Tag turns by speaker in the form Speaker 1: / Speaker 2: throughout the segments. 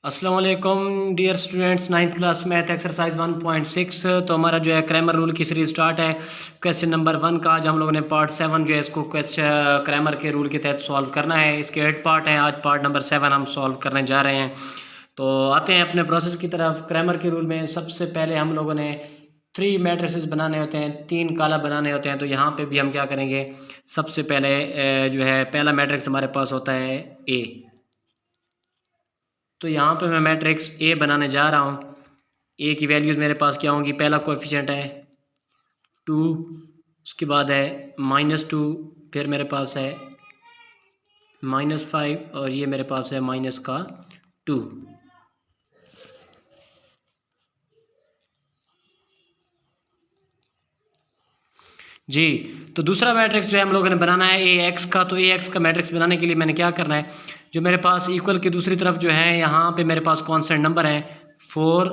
Speaker 1: अस्सलाम वालेकुम dear students, ninth class math exercise 1.6। तो हमारा जो है क्रैमर रूल की सीरीज स्टार्ट है। क्वेश्चन नंबर 1 का आज हम लोगों ने पार्ट 7 जो है इसको क्वेश्चन क्रैमर के रूल के तहत सॉल्व करना है। इसके 8 पार्ट हैं, आज पार्ट नंबर 7 हम सॉल्व करने जा रहे हैं। तो आते हैं अपने प्रोसेस की तरफ। क्रैमर के रूल में सबसे पहले हम लोगों ने 3 मैट्रिसेस बनाने होते हैं, 3 काला बनाने होते हैं। तो यहाँ पे भी हम क्या करेंगे, सबसे पहले जो है पहला मैट्रिक्स हमारे पास होता है ए। तो यहाँ पे मैं मैट्रिक्स ए बनाने जा रहा हूँ। ए की वैल्यूज़ मेरे पास क्या होंगी, पहला कोएफिशिएंट है 2, उसके बाद है -2, फिर मेरे पास है -5 और ये मेरे पास है -2। जी, तो दूसरा मैट्रिक्स जो है हम लोगों ने बनाना है ए एक्स का। तो ए एक्स का मैट्रिक्स बनाने के लिए मैंने क्या करना है, जो मेरे पास इक्वल की दूसरी तरफ जो है यहाँ पे मेरे पास कांस्टेंट नंबर हैं 4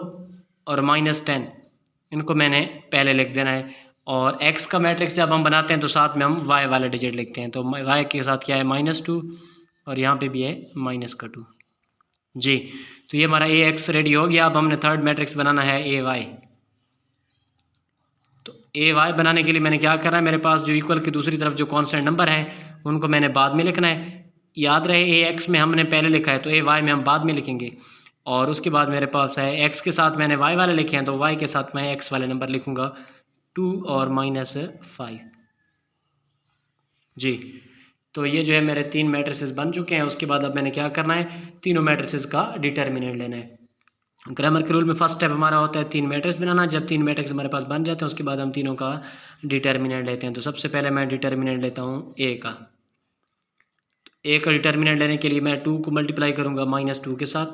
Speaker 1: और -10, इनको मैंने पहले लिख देना है। और एक्स का मैट्रिक्स जब हम बनाते हैं तो साथ में हम वाई वाला डिजिट लिखते हैं। तो वाई के साथ क्या है -2 और यहाँ पे भी है -2। जी, तो ये हमारा ए एक्स रेडी हो गया। अब हमने थर्ड मैट्रिक्स बनाना है ए वाई। तो ए वाई बनाने के लिए मैंने क्या करना है, मेरे पास जो इक्वल की दूसरी तरफ जो कांस्टेंट नंबर हैं उनको मैंने बाद में लिखना है। याद रहे ए एक्स में हमने पहले लिखा है तो ए वाई में हम बाद में लिखेंगे। और उसके बाद मेरे पास है एक्स के साथ मैंने वाई वाले लिखे हैं तो वाई के साथ मैं एक्स वाले नंबर लिखूँगा 2 और -5। जी, तो ये जो है मेरे 3 मैट्रिसेस बन चुके हैं। उसके बाद अब मैंने क्या करना है, तीनों मैट्रिसेस का डिटर्मिनेंट लेना है। ग्रामर के रूल में फर्स्ट स्टेप हमारा होता है 3 मैट्रिक्स बनाना। जब 3 मैट्रिक्स हमारे पास बन जाते हैं उसके बाद हम तीनों का डिटर्मिनेंट लेते हैं। तो सबसे पहले मैं डिटर्मिनेंट लेता हूँ ए का। ए का डिटर्मिनेंट लेने के लिए मैं 2 को मल्टीप्लाई करूँगा -2 के साथ।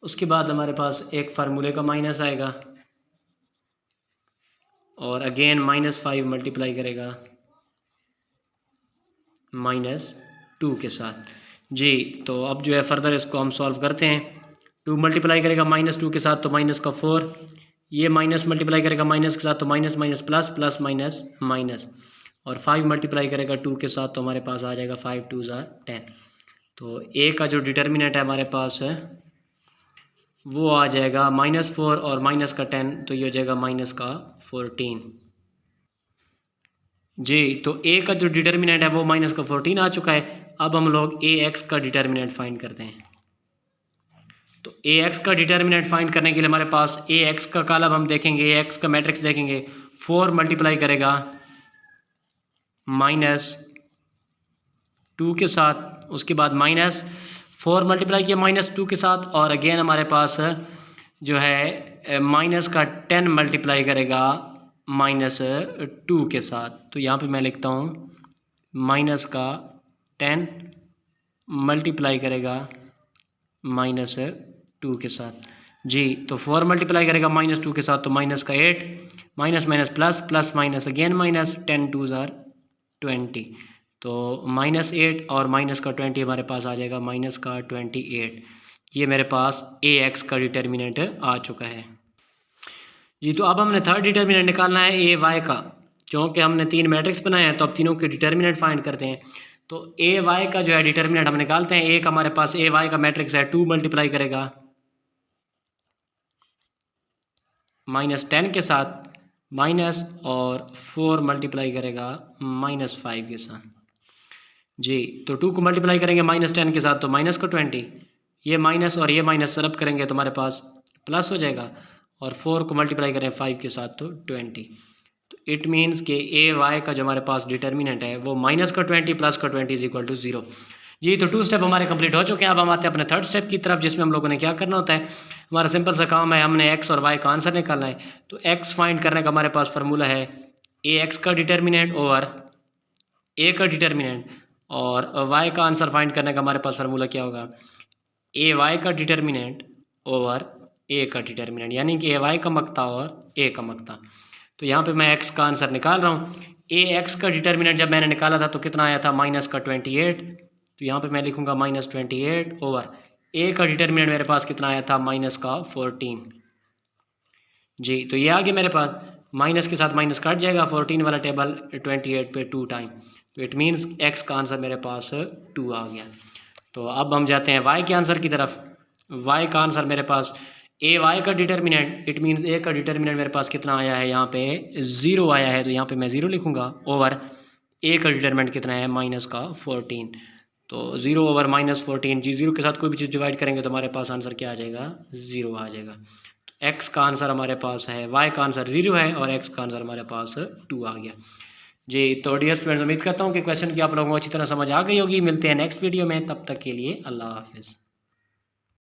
Speaker 1: उसके बाद हमारे पास एक फार्मूले का माइनस आएगा और अगेन -5 मल्टीप्लाई करेगा -2 के साथ। जी, तो अब जो है फर्दर इसको हम सॉल्व करते हैं। 2 मल्टीप्लाई करेगा -2 के साथ तो -4, ये माइनस मल्टीप्लाई करेगा माइनस के साथ तो minus minus plus, plus minus minus, और 5 मल्टीप्लाई करेगा 2 के साथ तो हमारे पास आ जाएगा 5 2 10। तो ए का जो डिटर्मिनेंट है हमारे पास है वो आ जाएगा -4 और माइनस का 10, तो ये हो जाएगा -14। जी, तो ए का जो डिटर्मिनेंट है वो -14 आ चुका है। अब हम लोग ए एक्स का डिटर्मिनेंट फाइंड करते हैं। तो ए एक्स का डिटर्मिनेंट फाइंड करने के लिए हमारे पास ए एक्स का कॉलम हम देखेंगे, ए एक्स का मैट्रिक्स देखेंगे। 4 मल्टीप्लाई करेगा -2 के साथ, उसके बाद -4 मल्टीप्लाई किया -2 के साथ, और अगेन हमारे पास जो है माइनस का 10 मल्टीप्लाई करेगा -2 के साथ। तो यहाँ पे मैं लिखता हूँ माइनस का 10 मल्टीप्लाई करेगा -2 के साथ। जी, तो 4 मल्टीप्लाई करेगा -2 के साथ तो माइनस का 8, minus minus plus, plus minus again minus, 10 2 20। तो -8 और माइनस का 20 हमारे पास आ जाएगा -28। ये मेरे पास ए एक्स का डिटर्मिनेंट आ चुका है। जी, तो अब हमने थर्ड डिटर्मिनेंट निकालना है ए वाई का। क्योंकि हमने 3 मैट्रिक्स बनाए हैं तो अब तीनों के डिटर्मिनेंट फाइंड करते हैं। तो ए वाई का जो है डिटर्मिनेंट हम निकालते हैं। एक हमारे पास ए वाई का मैट्रिक्स है 2 मल्टीप्लाई करेगा -10 के साथ माइनस, और 4 मल्टीप्लाई करेगा -5 के साथ। जी, तो 2 को मल्टीप्लाई करेंगे -10 के साथ तो -20, ये माइनस और ये माइनस सरब करेंगे तो हमारे पास प्लस हो जाएगा, और 4 को मल्टीप्लाई करें 5 के साथ तो 20। तो इट मीन्स कि ए वाई का जो हमारे पास डिटर्मिनेंट है वो -20 प्लस का 20 = 0। जी, तो 2 स्टेप हमारे कंप्लीट हो चुके हैं। अब हम आते हैं अपने थर्ड स्टेप की तरफ, जिसमें हम लोगों ने क्या करना होता है, हमारा सिंपल सा काम है, हमने एक्स और वाई का आंसर निकालना है। तो एक्स फाइंड करने का हमारे पास फार्मूला है ए एक्स का डिटर्मिनेंट ओवर ए का डिटर्मिनेंट, और वाई का आंसर फाइंड करने का हमारे पास फार्मूला क्या होगा, ए वाई का डिटर्मिनेंट ओवर ए का डिटर्मिनेंट, यानी कि ए वाई का मकता और ए का मकता। तो यहाँ पे मैं एक्स का आंसर निकाल रहा हूँ। ए एक्स का डिटर्मिनेंट जब मैंने निकाला था तो कितना आया था, -28। तो यहाँ पे मैं लिखूँगा -28 ओवर ए का डिटर्मिनेंट मेरे पास कितना आया था, -14। जी, तो ये आ गया मेरे पास, माइनस के साथ माइनस कट जाएगा, 14 वाला टेबल 28 पे 2 टाइम, तो इट मीन्स एक्स का आंसर मेरे पास 2 आ गया। तो अब हम जाते हैं वाई के आंसर की तरफ। वाई का आंसर मेरे पास ए वाई का डिटर्मिनेंट, इट मीन्स ए का डिटर्मिनेंट मेरे पास कितना आया है, यहाँ पे 0 आया है, तो यहाँ पे मैं 0 लिखूँगा। ओवर ए का डिटर्मिनेंट कितना है, माइनस का 14। तो 0 ओवर माइनस 14 जी, 0 के साथ कोई भी चीज़ डिवाइड करेंगे तो हमारे पास आंसर क्या आ जाएगा, 0 आ जाएगा। तो एक्स का आंसर हमारे पास है, वाई का आंसर 0 है और एक्स का आंसर हमारे पास 2 आ गया जी। तो डियर स्टूडेंट्स, उम्मीद करता हूँ कि क्वेश्चन की आप लोगों को अच्छी तरह समझ आ गई होगी। मिलते हैं नेक्स्ट वीडियो में, तब तक के लिए अल्लाह हाफिज़।